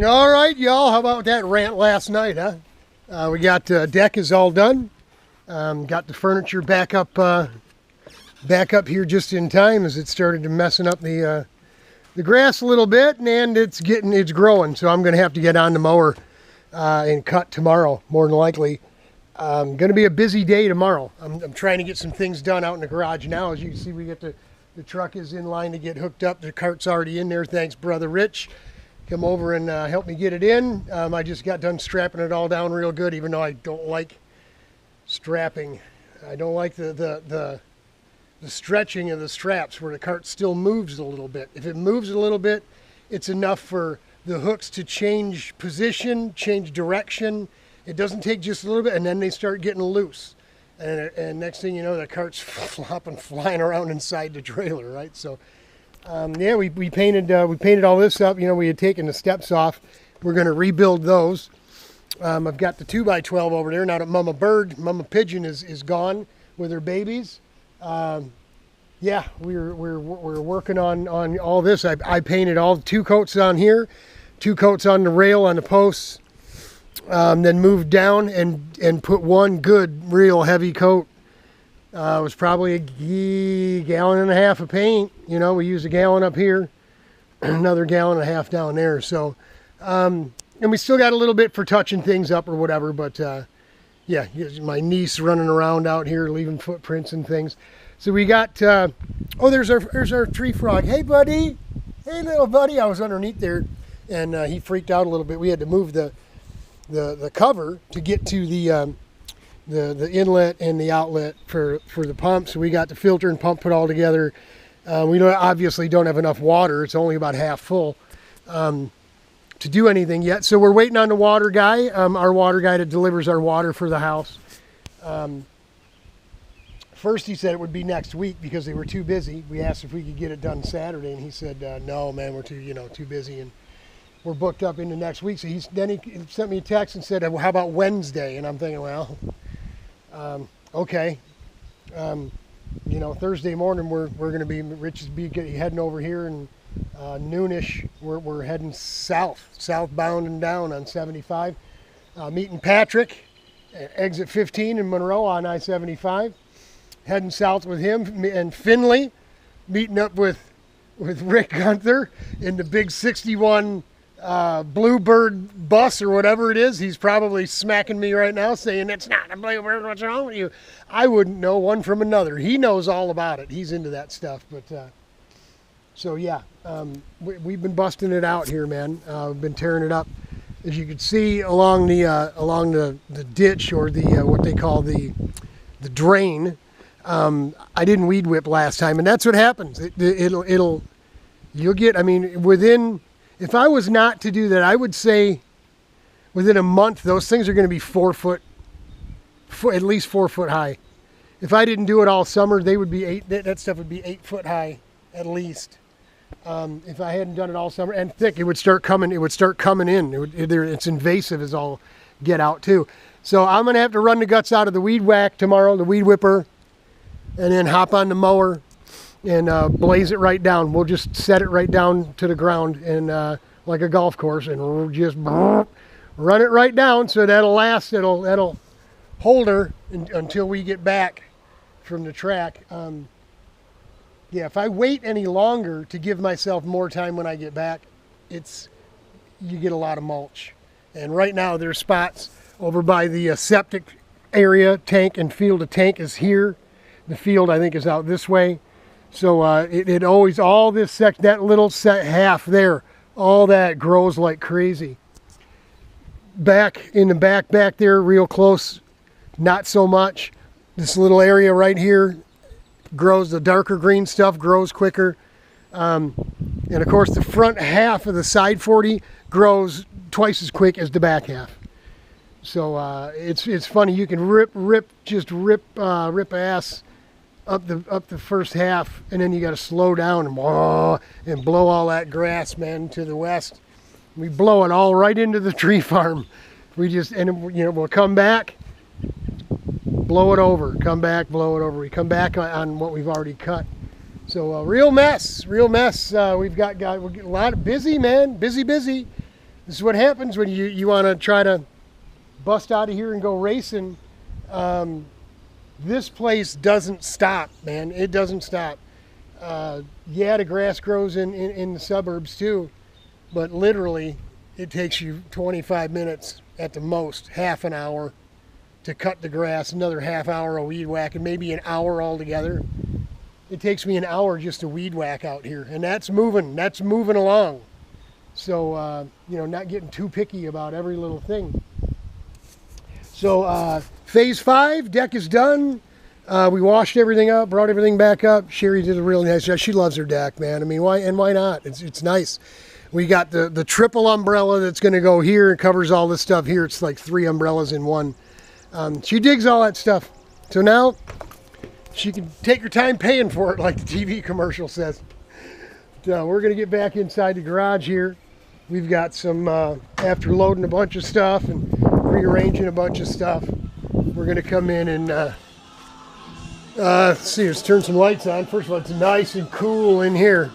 All right, y'all. How about that rant last night, huh? We got deck is all done. Got the furniture back up here just in time as it started to messing up the grass a little bit, and it's growing. So I'm going to have to get on the mower and cut tomorrow, more than likely. Going to be a busy day tomorrow. I'm trying to get some things done out in the garage now. As you can see, we get the truck is in line to get hooked up. The cart's already in there. Thanks, Brother Rich. Come over and help me get it in. I just got done strapping it all down real good, even though I don't like strapping. I don't like the stretching of the straps where the cart still moves a little bit. If it moves a little bit, it's enough for the hooks to change position, change direction. It doesn't take just a little bit, and then they start getting loose. And next thing you know, the cart's flopping, flying around inside the trailer, right? So, yeah, we painted all this up. You know, we had taken the steps off. We're going to rebuild those. I've got the 2x12 over there now that Mama Pigeon is gone with her babies. Yeah, we're working on all this. I painted all 2 coats on here, 2 coats on the rail on the posts. Then moved down and put one good, real heavy coat. It was probably a gallon and a half of paint. You know, we used a gallon up here, another gallon and a half down there. So, and we still got a little bit for touching things up or whatever. But yeah, my niece running around out here leaving footprints and things. So we got. Oh, there's our tree frog. Hey, buddy. Hey, little buddy. I was underneath there, and he freaked out a little bit. We had to move the cover to get to the inlet and the outlet for the pump. So we got the filter and pump put all together. We obviously don't have enough water. It's only about half full to do anything yet. So we're waiting on the water guy, our water guy that delivers our water for the house. First he said it would be next week because they were too busy. We asked if we could get it done Saturday, and he said, no, man, we're too busy. And we're booked up into next week. So then he sent me a text and said, well, how about Wednesday? And I'm thinking, well, okay. You know, Thursday morning we're going to be, Rich is heading over here, and noonish we're heading southbound and down on 75. Meeting Patrick at exit 15 in Monroe on I-75. Heading south with him and Finley, meeting up with Rick Gunther in the big 61 Bluebird bus or whatever it is. He's probably smacking me right now saying, it's not a Bluebird, what's wrong with you? I wouldn't know one from another. He knows all about it. He's into that stuff. But so yeah, we've been busting it out here, man. We've been tearing it up, as you can see, along the ditch, or the what they call the drain. I didn't weed whip last time, and that's what happens. You'll get, I mean, if I was not to do that, I would say within a month, those things are going to be 4 foot, at least 4 foot high. If I didn't do it all summer, they would be that stuff would be 8 foot high, at least. If I hadn't done it all summer, and thick, it would start coming in. It's invasive as all get out too. So I'm going to have to run the guts out of the weed whack tomorrow, the weed whipper, and then hop on the mower and blaze it right down. We'll just set it right down to the ground, and like a golf course, and just run it right down. So that'll last. That'll hold her until we get back from the track. Yeah, if I wait any longer to give myself more time when I get back, you get a lot of mulch. And right now there's spots over by the septic area, tank and field. The tank is here. The field, I think, is out this way. So it always, all this that little half there, all that grows like crazy. Back in the back there, real close, not so much. This little area right here grows, the darker green stuff grows quicker. And of course, the front half of the side 40 grows twice as quick as the back half. So it's funny. You can rip ass up the first half, and then you got to slow down and blow all that grass, man, to the west. We blow it all right into the tree farm. We'll come back, blow it over, come back, blow it over. We come back on what we've already cut. So real mess. We've got a lot of busy, man, busy. This is what happens when you want to try to bust out of here and go racing. This place doesn't stop, man. It doesn't stop. Yeah, the grass grows in the suburbs too, but literally it takes you 25 minutes at the most, half an hour to cut the grass, another half hour of weed whack, and maybe an hour altogether. It takes me an hour just to weed whack out here, and that's moving along. So, not getting too picky about every little thing. So, phase 5, deck is done. We washed everything up, brought everything back up. Sherry did a really nice job. She loves her deck, man. I mean, why not? It's nice. We got the triple umbrella that's going to go here and covers all this stuff here. It's like 3 umbrellas in one. She digs all that stuff. So now she can take her time paying for it, like the TV commercial says. So we're going to get back inside the garage here. We've got some, after loading a bunch of stuff and rearranging a bunch of stuff, we're going to come in and, let's see, let's turn some lights on. First of all, it's nice and cool in here.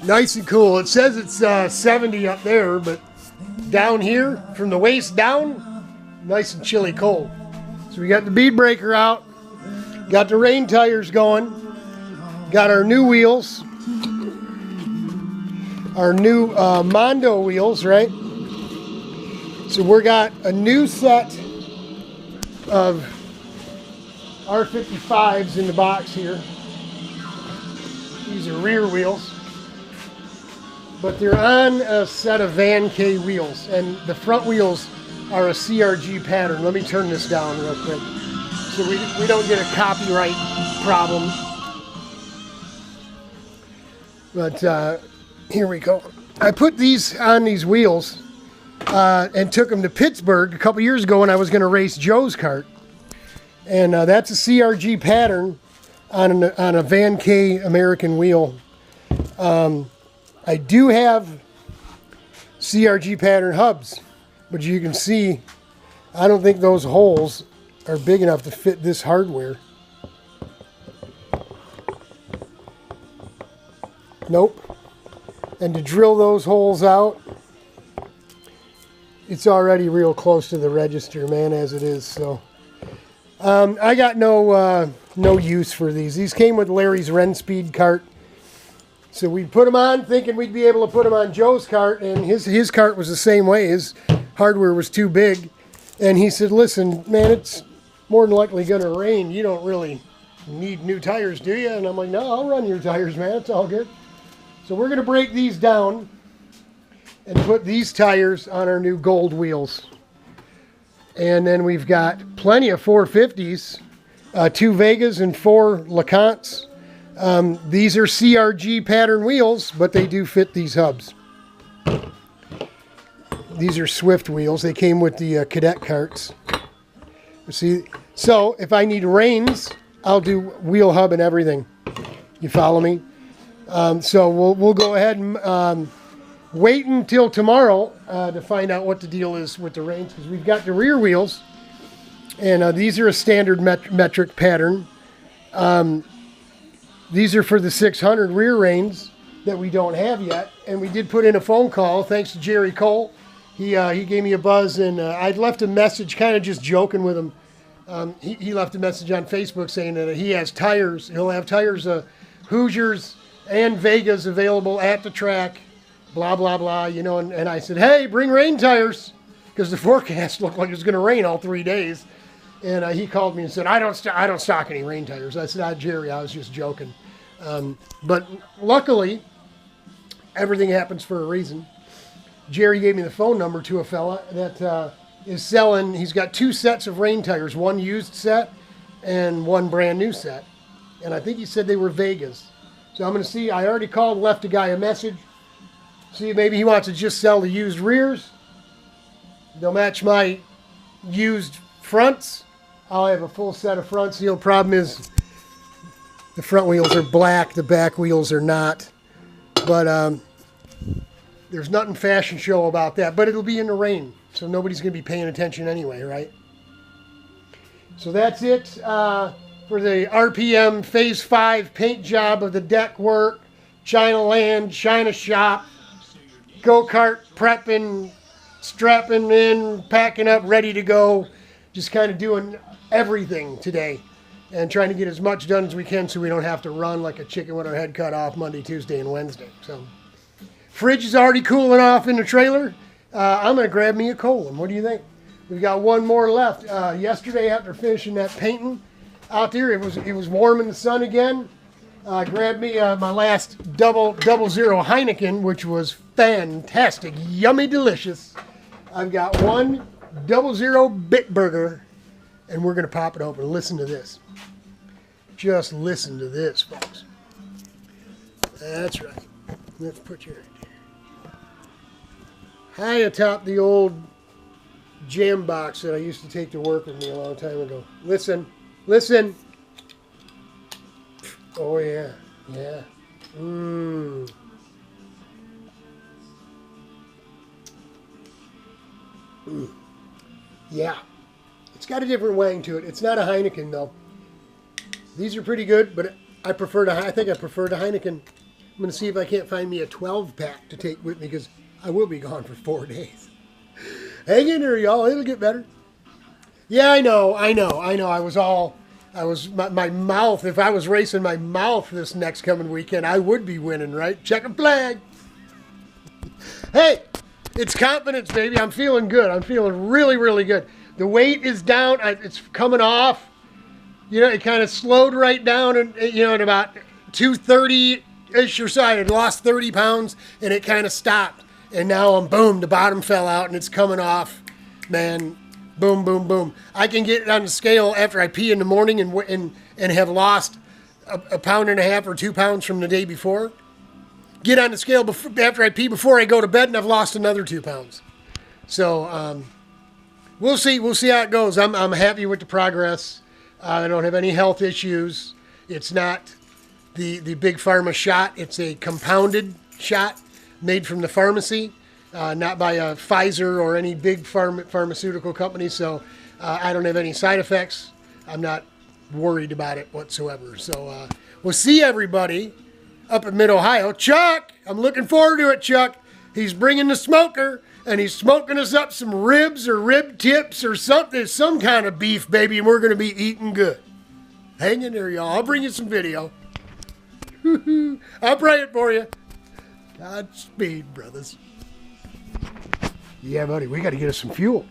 Nice and cool. It says it's 70 up there, but down here, from the waist down, nice and chilly cold. So we got the bead breaker out, got the rain tires going, got our new wheels, our new Mondo wheels, right? So we got a new set of R55s in the box here. These are rear wheels, but they're on a set of Van K wheels, and the front wheels are a CRG pattern. Let me turn this down real quick so we don't get a copyright problem. But here we go. I put these on these wheels and took them to Pittsburgh a couple years ago when I was going to race Joe's kart. And that's a CRG pattern on a Van K American wheel. I do have CRG pattern hubs, but you can see I don't think those holes are big enough to fit this hardware. Nope. And to drill those holes out, it's already real close to the register, man, as it is. So I got no use for these. These came with Larry's Ren Speed cart. So we put them on thinking we'd be able to put them on Joe's cart, and his cart was the same way. His hardware was too big. And he said, listen, man, it's more than likely going to rain. You don't really need new tires, do you? And I'm like, no, I'll run your tires, man. It's all good. So we're going to break these down and put these tires on our new gold wheels. And then we've got plenty of 450s, 2 Vegas and 4 LeContes. These are CRG pattern wheels, but they do fit these hubs. These are Swift wheels. They came with the cadet carts. See, so if I need reins, I'll do wheel hub and everything. You follow me? So we'll go ahead and wait until tomorrow to find out what the deal is with the reins, because we've got the rear wheels, and these are a standard metric pattern. These are for the 600 rear reins that we don't have yet, and we did put in a phone call thanks to Jerry Cole. He gave me a buzz, and I'd left a message, kind of just joking with him. He left a message on Facebook saying that he has tires. He'll have tires, Hoosiers and Vegas available at the track, blah, blah, blah, and I said, hey, bring rain tires, because the forecast looked like it was going to rain all 3 days. And he called me and said, I don't stock any rain tires. I said, Jerry, I was just joking. But luckily, everything happens for a reason. Jerry gave me the phone number to a fella that is selling. He's got 2 sets of rain tires, 1 used set and 1 brand new set. And I think he said they were Vegas. So I'm going to see. I already called, left a guy a message. See, maybe he wants to just sell the used rears. They'll match my used fronts. I'll have a full set of fronts. The only problem is the front wheels are black, the back wheels are not. But there's nothing fashion show about that. But it'll be in the rain, so nobody's going to be paying attention anyway, right? So that's it for the RPM Phase 5 paint job of the deck work, China Land, China Shop. go-kart, prepping, strapping in, packing up, ready to go. Just kind of doing everything today and trying to get as much done as we can so we don't have to run like a chicken with our head cut off Monday, Tuesday, and Wednesday. So, fridge is already cooling off in the trailer. I'm going to grab me a cold one. What do you think? We've got one more left. Yesterday, after finishing that painting out there, it was warm in the sun again. Grabbed me my last double zero Heineken, which was fantastic, yummy, delicious. I've got one 00 Bitburger, and we're going to pop it open. Listen to this. Just listen to this, folks. That's right. Let's put your high atop the old jam box that I used to take to work with me a long time ago. Listen. Listen. Oh, yeah. Yeah. Mmm. Mm. Yeah. It's got a different wang to it. It's not a Heineken, though. These are pretty good, but I think I prefer the Heineken. I'm going to see if I can't find me a 12-pack to take with me, because I will be gone for 4 days. Hang in there, y'all. It'll get better. Yeah, I know. My mouth, if I was racing my mouth this next coming weekend, I would be winning, right? Check a flag. Hey, it's confidence, baby. I'm feeling good. I'm feeling really, really good. The weight is down. It's coming off. You know, it kind of slowed right down, and at about 230-ish or so, I had lost 30 pounds, and it kind of stopped. And now the bottom fell out, and it's coming off, man. Boom, boom, boom. I can get it on the scale after I pee in the morning and have lost a pound and a half or 2 pounds from the day before. Get on the scale after I pee before I go to bed, and I've lost another 2 pounds. So we'll see. We'll see how it goes. I'm happy with the progress. I don't have any health issues. It's not the big pharma shot. It's a compounded shot made from the pharmacy, not by a Pfizer or any big pharmaceutical company. So I don't have any side effects. I'm not worried about it whatsoever. So we'll see everybody up in Mid-Ohio. Chuck, I'm looking forward to it, Chuck. He's bringing the smoker, and he's smoking us up some ribs or rib tips or something, some kind of beef, baby, and we're going to be eating good. Hang in there, y'all. I'll bring you some video. I'll pray it for you. Godspeed, brothers. Yeah, buddy, we got to get us some fuel.